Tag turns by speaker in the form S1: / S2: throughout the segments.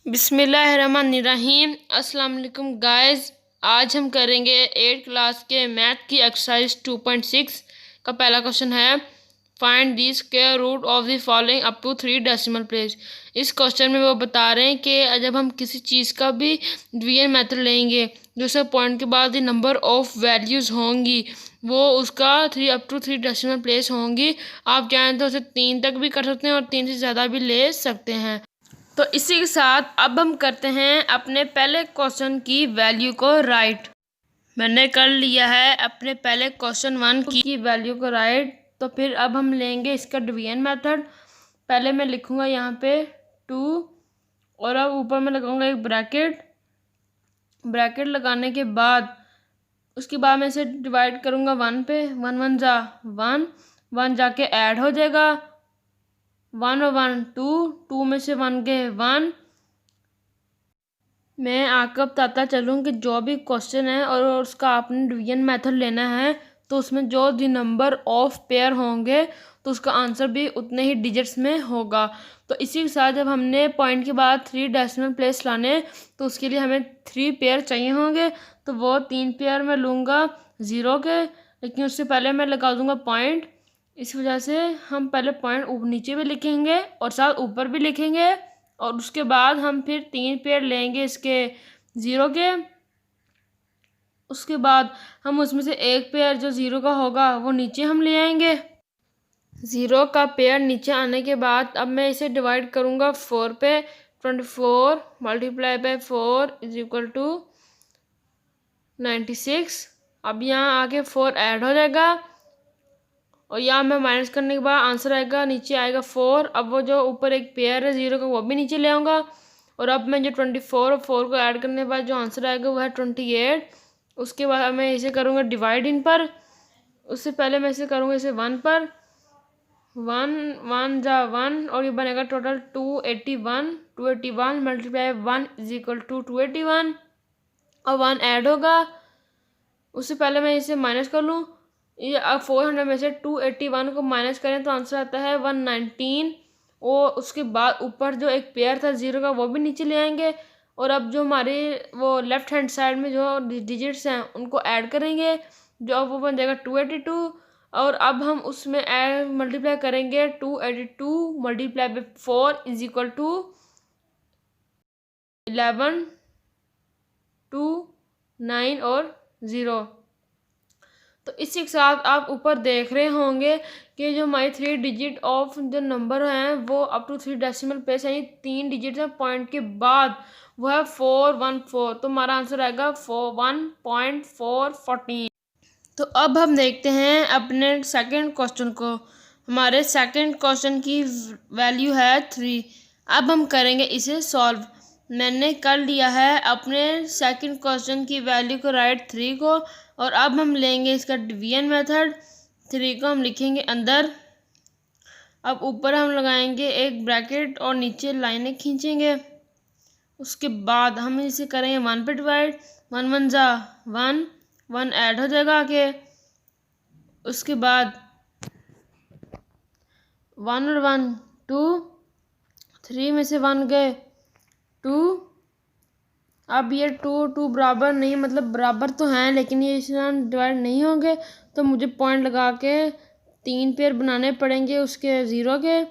S1: बिस्मिल्लाहिर्रहमानिर्रहीम। अस्सलाम वालेकुम गाइस। आज हम करेंगे 8th क्लास के मैथ की एक्सरसाइज 2.6 का पहला क्वेश्चन है find the square root of the following up to 3 decimal place. इस क्वेश्चन में वो बता रहे हैं कि जब हम किसी चीज़ का भी डिवीजन मेथड लेंगे दूसरे पॉइंट के बाद द नंबर ऑफ वैल्यूज़ होंगी वो उसका 3 अप टू 3 डेसिमल प्लेस होंगी। आप चाहें तो उसे 3 तक भी कर सकते हैं और 3 से ज़्यादा भी ले सकते हैं। तो इसी के साथ अब हम करते हैं अपने पहले क्वेश्चन की वैल्यू को राइट। मैंने कर लिया है अपने पहले क्वेश्चन 1 की वैल्यू को राइट। तो फिर अब हम लेंगे इसका डिवीजन मेथड। पहले मैं लिखूँगा यहाँ पे 2 और अब ऊपर मैं लगाऊंगा एक ब्रैकेट लगाने के बाद उसके बाद मैं इसे डिवाइड करूँगा 1 पे। 1 1 जा 1 1 जाके ऐड हो जाएगा 1 और 1 2 2 में से 1 गए 1। मैं आपको बताता चलूँ कि जो भी क्वेश्चन है और उसका आपने डिवीजन मेथड लेना है तो उसमें जो दी नंबर ऑफ पेयर होंगे तो उसका आंसर भी उतने ही डिजिट्स में होगा। तो इसी के साथ जब हमने पॉइंट के बाद 3 डेसिमल प्लेस लाने तो उसके लिए हमें 3 पेयर चाहिए होंगे। तो वो 3 पेयर मैं लूँगा 0 के, लेकिन उससे पहले मैं लगा दूँगा पॉइंट। इस वजह से हम पहले पॉइंट नीचे भी लिखेंगे और साथ ऊपर भी लिखेंगे और उसके बाद हम फिर 3 पेयर लेंगे इसके 0 के। उसके बाद हम उसमें से एक पेयर जो 0 का होगा वो नीचे हम ले आएंगे। 0 का पेयर नीचे आने के बाद अब मैं इसे डिवाइड करूँगा 4 पे। 24 multiply by 4 is equal to 96। अब यहाँ आके 4 ऐड हो जाएगा और यहाँ मैं माइनस करने के बाद आंसर आएगा, नीचे आएगा 4। अब वो जो ऊपर एक पेयर है 0 का वो भी नीचे ले आऊँगा और अब मैं जो 24 और 4 को ऐड करने के बाद जो आंसर आएगा वो है 28। उसके बाद अब मैं इसे करूँगा डिवाइड इन पर। उससे पहले मैं इसे करूँगा इसे 1 पर। 1 1 जा 1 और ये बनेगा total 281। 281 multiply 1 is equal to 281 और 1 ऐड होगा। उससे पहले मैं इसे माइनस कर लूँ। ये अब 400 में से 281 को माइनस करें तो आंसर आता है 119। और उसके बाद ऊपर जो एक पेयर था 0 का वो भी नीचे ले आएंगे और अब जो हमारे वो लेफ्ट हैंड साइड में जो डिजिट्स हैं उनको ऐड करेंगे जो अब वो बन जाएगा 282। और अब हम उसमें मल्टीप्लाई करेंगे 282 multiply by 4 is equal to 11 2 9 और 0। तो इसी के साथ आप ऊपर देख रहे होंगे कि जो हमारी 3 डिजिट ऑफ जो नंबर हैं वो अप टू 3 डेसिमल प्लेस यानी 3 डिजिट हैं पॉइंट के बाद वो है 414। तो हमारा आंसर आएगा 1.414। तो अब हम देखते हैं अपने सेकंड क्वेश्चन को। हमारे सेकंड क्वेश्चन की वैल्यू है 3। अब हम करेंगे इसे सॉल्व। मैंने कर लिया है अपने सेकंड क्वेश्चन की वैल्यू को राइट 3 को और अब हम लेंगे इसका डिवीजन मेथड। 3 को हम लिखेंगे अंदर। अब ऊपर हम लगाएंगे एक ब्रैकेट और नीचे लाइनें खींचेंगे। उसके बाद हम इसे करेंगे 1 पे डिवाइड। 1 1 जा 1 1 ऐड हो जाएगा आके। उसके बाद 1 और 1 2 3 में से 1 गए 2। अब ये 2 2 बराबर नहीं मतलब बराबर तो हैं लेकिन ये इसमें डिवाइड नहीं होंगे तो मुझे पॉइंट लगा के 3 पेयर बनाने पड़ेंगे उसके 0 के।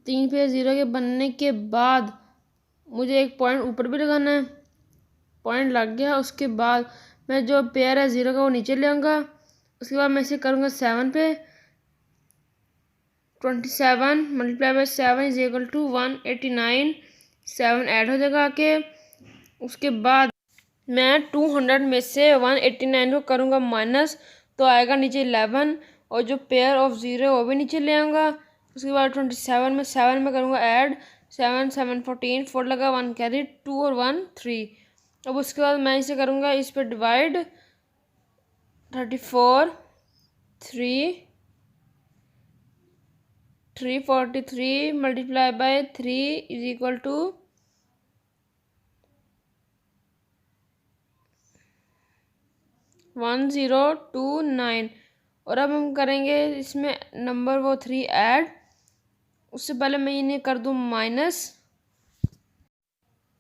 S1: 3 पेयर 0 के बनने के बाद मुझे एक पॉइंट ऊपर भी लगाना है। पॉइंट लग गया। उसके बाद मैं जो पेयर है 0 का वो नीचे ले आऊँगा। उसके बाद मैं इसे करूँगा 7 पे। 27 multiply by 7 is equal to 189। 7 add हो जाएगा आके। उसके बाद मैं 200 में से 189 को करूँगा माइनस तो आएगा नीचे 11 और जो पेयर ऑफ 0 वो भी नीचे ले आऊँगा। उसके बाद 27 में 7 में करूँगा ऐड। 7 7 14 4 लगा 1 कैरी 2 और 1 3। अब उसके बाद मैं इसे करूँगा इस पर divide 34 3 343 multiply by 3 is equal to 1029। और अब हम करेंगे इसमें नंबर वो 3 ऐड। उससे पहले मैं इन्हें कर दूँ माइनस।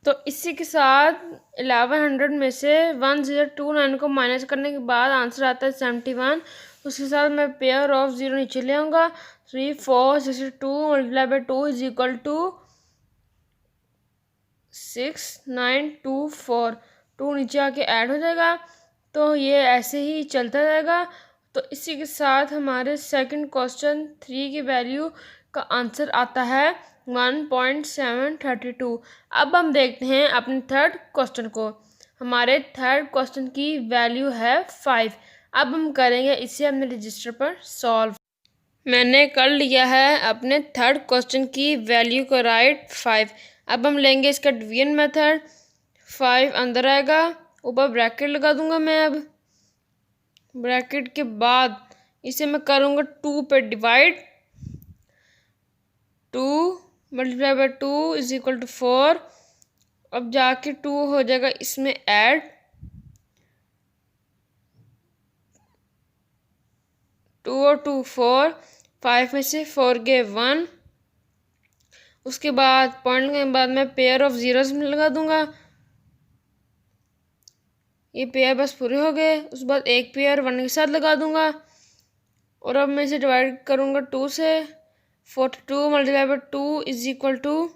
S1: तो इसी के साथ 1100 में से 1029 को माइनस करने के बाद आंसर आता है 71। उसके साथ मैं पेयर ऑफ ज़ीरो नीचे ले आऊँगा। 3 4 62 multiply by 2 is equal to 6924। 2 नीचे आके ऐड हो जाएगा। तो ये ऐसे ही चलता रहेगा। तो इसी के साथ हमारे सेकंड क्वेश्चन 3 की वैल्यू का आंसर आता है 1.732। अब हम देखते हैं अपने थर्ड क्वेश्चन को। हमारे थर्ड क्वेश्चन की वैल्यू है 5। अब हम करेंगे इसे अपने रजिस्टर पर सॉल्व। मैंने कर लिया है अपने थर्ड क्वेश्चन की वैल्यू को राइट 5। अब हम लेंगे इसका डिवीजन मेथड। 5 अंदर आएगा, ऊपर ब्रैकेट लगा दूंगा मैं। अब ब्रैकेट के बाद इसे मैं करूँगा 2 पे divide. 2 multiply by 2 is equal to 4। अब जाके 2 हो जाएगा इसमें ऐड। 2 और 2 4। 5 में से 4 गए 1। उसके बाद पॉइंट के बाद मैं पेयर ऑफ जीरोस में लगा दूंगा। ये पेयर बस पूरे हो गए। उसके बाद एक पेयर 1 के साथ लगा दूंगा। और अब मैं इसे डिवाइड करूंगा 2 से। 42 multiply by 2 is equal to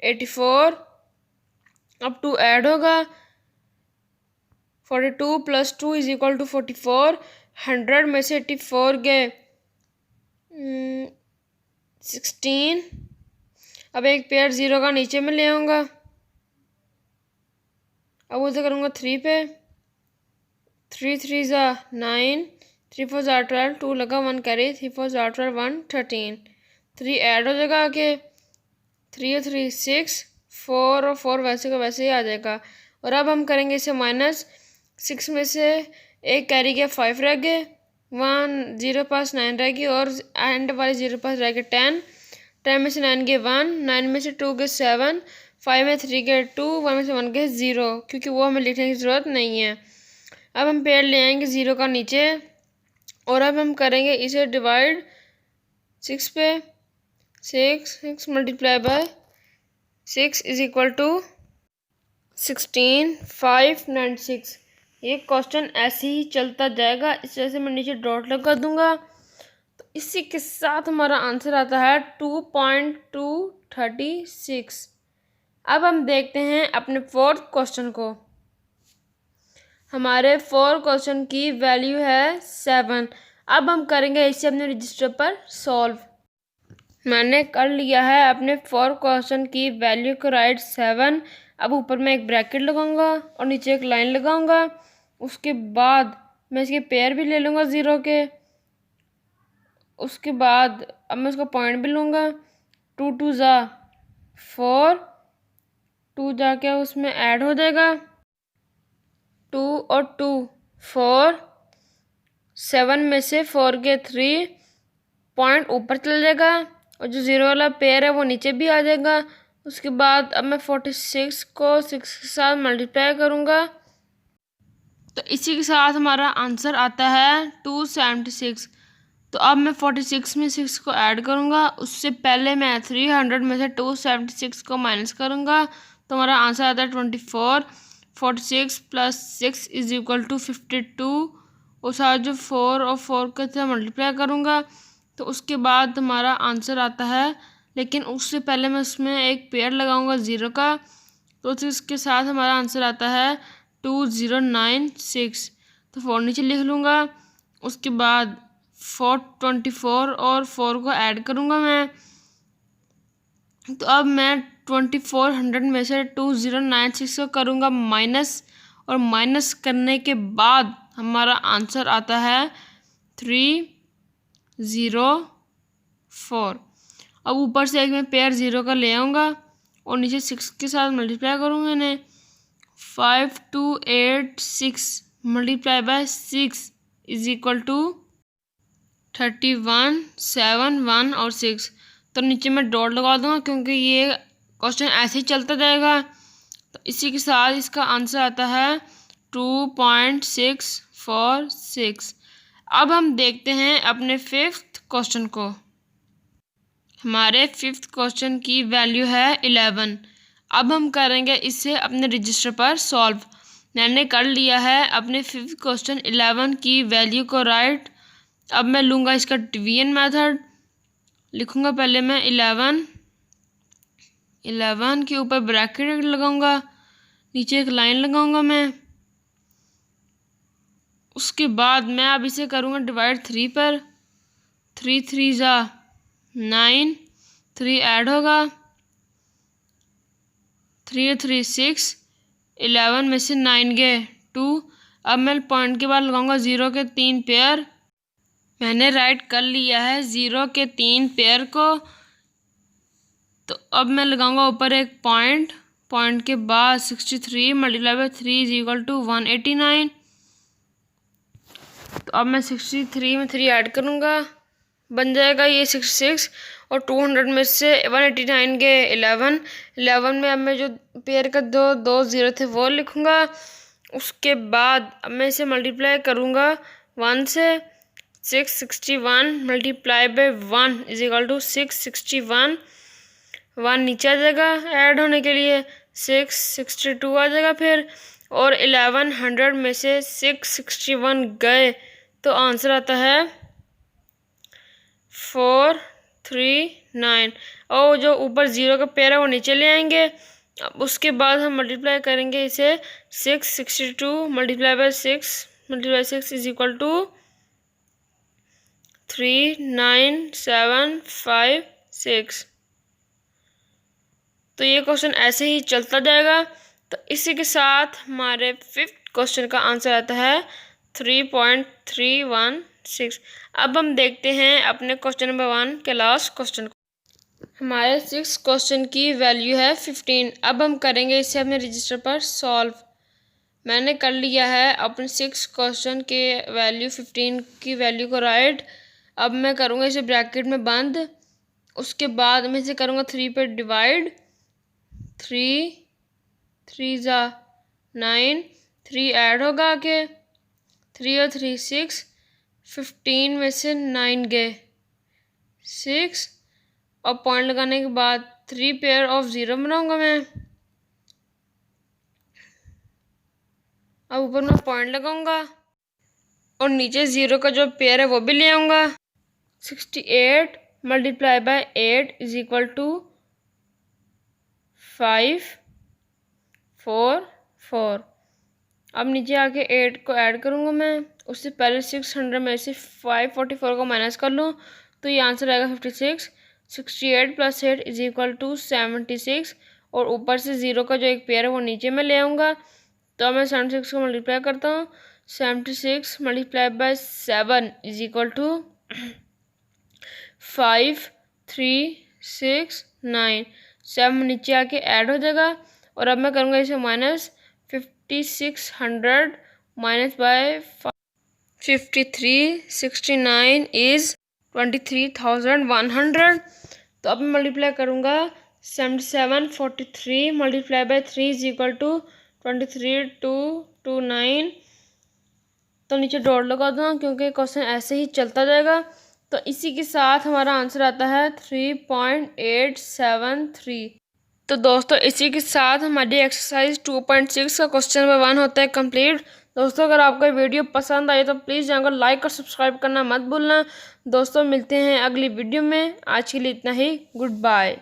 S1: 84। अब 2 ऐड होगा। 42 प्लस 2 इज इक्वल टू 44। 100 में से 84 गए 16। अब एक पेयर 0 का नीचे में ले आऊँगा। अब उसे करूँगा 3 पे। 3 3 ज़ा 9। 3 4 ज़ा 12। 2 लगा 1 कैरी। 3 4 ज़ा 12 1 13। 3 ऐड हो जाएगा आगे। 3 और 3 6। 4 और 4 वैसे का वैसे ही आ जाएगा। और अब हम करेंगे इसे माइनस। 6 में से एक कैरी गया 5 रह गए। 1 0 पास 9 रहेगी और एंड वाले 0 पास रह गए 10। 10 में से 9 गए 1। 9 में से 2 गए 7। 5 में 3 गए 2। 1 में से 1 गए 0, क्योंकि वो हमें लिखने की ज़रूरत नहीं है। अब हम पेयर ले आएंगे 0 का नीचे। और अब हम करेंगे इसे डिवाइड 6 पे। 6 multiply by 6 is equal to 16 5 9 6। ये क्वेश्चन ऐसे ही चलता जाएगा। इस वजह से मैं नीचे डॉट लगा दूंगा। तो इसी के साथ हमारा आंसर आता है 2.236। अब हम देखते हैं अपने फोर्थ क्वेश्चन को। हमारे फोर्थ क्वेश्चन की वैल्यू है 7। अब हम करेंगे इसे अपने रजिस्टर पर सॉल्व। मैंने कर लिया है अपने फोर्थ क्वेश्चन की वैल्यू को राइट 7। अब ऊपर मैं एक ब्रैकेट लगाऊंगा और नीचे एक लाइन लगाऊंगा। उसके बाद मैं इसके पेयर भी ले लूँगा 0 के। उसके बाद अब मैं उसका पॉइंट भी लूँगा। 2 2 ज़ा 4। 2 जाके उसमें ऐड हो जाएगा। 2 और 2 4। 7 में से 4 के 3। पॉइंट ऊपर चला जाएगा और जो 0 वाला पेयर है वो नीचे भी आ जाएगा। उसके बाद अब मैं 46 को 6 के साथ मल्टीप्लाई करूँगा। तो इसी के साथ हमारा आंसर आता है 276। तो अब मैं 46 में 6 को ऐड करूँगा। उससे पहले मैं 300 में से 276 को माइनस करूँगा। तो हमारा आंसर आता है 24। 46 प्लस 6 इज इक्वल टू 52। और साथ जो 4 और 4 के साथ मल्टीप्लाई करूँगा। तो उसके बाद हमारा आंसर आता है, लेकिन उससे पहले मैं उसमें एक पेयर लगाऊंगा 0 का। तो इसके साथ हमारा आंसर आता है 2096। तो 4 नीचे लिख लूँगा। उसके बाद 424 और 4 को ऐड करूँगा मैं। तो अब मैं 2400 में से 2096 को करूँगा माइनस। और माइनस करने के बाद हमारा आंसर आता है 304। अब ऊपर से एक मैं पेयर 0 का ले आऊँगा और नीचे 6 के साथ मल्टीप्लाई करूँगा इन्हें। 5 2 8 6 multiply by 6 is equal to 31 7 1 और 6। तो नीचे मैं डॉट लगा दूँगा क्योंकि ये क्वेश्चन ऐसे ही चलता जाएगा। तो इसी के साथ इसका आंसर आता है 2.646। अब हम देखते हैं अपने फिफ्थ क्वेश्चन को। हमारे 5th क्वेश्चन की वैल्यू है 11। अब हम करेंगे इसे अपने रजिस्टर पर सॉल्व। मैंने कर लिया है अपने 5th क्वेश्चन 11 की वैल्यू को राइट। अब मैं लूँगा इसका डिवीजन मेथड। लिखूँगा पहले मैं 11 के ऊपर ब्रैकेट लगाऊंगा, नीचे एक लाइन लगाऊंगा मैं। उसके बाद मैं अब इसे करूँगा डिवाइड 3 पर। 3 3 ज़ा 9, 3 ऐड होगा, 3 3 6, 11 में से 9 गए 2। अब मैं पॉइंट के बाद लगाऊंगा 0 के 3 पेयर। मैंने राइट कर लिया है 0 के 3 पेयर को। तो अब मैं लगाऊंगा ऊपर एक पॉइंट के बाद 63 multiply by 3 is equal to 189। तो अब मैं 63 में 3 ऐड करूँगा, बन जाएगा ये 66। और 200 में से 189 के 11 में अब मैं जो पेयर का दो ज़ीरो थे वो लिखूँगा। उसके बाद अब मैं इसे मल्टीप्लाई करूँगा 1 से। 661 multiply by 1 is equal to 661। 1 नीचे आ जाएगा ऐड होने के लिए, 662 आ जाएगा फिर। और 1100 में से 661 गए तो आंसर आता है 439। और जो ऊपर 0 का पेयर है वो नीचे ले आएंगे। अब उसके बाद हम मल्टीप्लाई करेंगे इसे 662 multiply by 6 is equal to 39756। तो ये क्वेश्चन ऐसे ही चलता जाएगा। तो इसी के साथ हमारे 5th क्वेश्चन का आंसर आता है 3.316। अब हम देखते हैं अपने क्वेश्चन नंबर 1 के लास्ट क्वेश्चन को। हमारे 6th क्वेश्चन की वैल्यू है 15। अब हम करेंगे इसे अपने रजिस्टर पर सॉल्व। मैंने कर लिया है अपने 6th क्वेश्चन के वैल्यू 15 की वैल्यू को राइट। अब मैं करूँगा इसे ब्रैकेट में बंद। उसके बाद मैं इसे करूँगा 3 पे डिवाइड। 3 3 ज़ा 9, 3 ऐड होगा आके, 3 और 3 6, 15 में से 9 गए 6। और पॉइंट लगाने के बाद 3 पेयर ऑफ 0 बनाऊंगा मैं। अब ऊपर मैं पॉइंट लगाऊंगा और नीचे 0 का जो पेयर है वो भी ले आऊँगा। 68 multiply by 8 is equal to 544। अब नीचे आके 8 को ऐड करूँगा मैं। उससे पहले 600 में से 544 को माइनस कर लूँ तो ये आंसर आएगा 56। 68 प्लस 8 इज इक्वल टू 76। और ऊपर से 0 का जो एक पेयर है वो नीचे में ले आऊँगा। तो मैं 76 को मल्टीप्लाई करता हूँ। 76 multiply by 7 is equal to 5369। 7 नीचे आके ऐड हो जाएगा। और अब मैं करूँगा इसे माइनस। 5600 minus y 5369 is 23,100। तो अब मैं मल्टीप्लाई करूँगा 7743 multiply by 3 is equal to 23,229। तो नीचे डॉट लगा दूँ क्योंकि क्वेश्चन ऐसे ही चलता जाएगा। तो इसी के साथ हमारा आंसर आता है 3.873। तो दोस्तों इसी के साथ हमारी एक्सरसाइज 2.6 का क्वेश्चन नंबर 1 होता है कंप्लीट। दोस्तों अगर आपको वीडियो पसंद आई तो प्लीज़ चैनल को लाइक और सब्सक्राइब करना मत भूलना। दोस्तों मिलते हैं अगली वीडियो में। आज के लिए इतना ही। Good bye.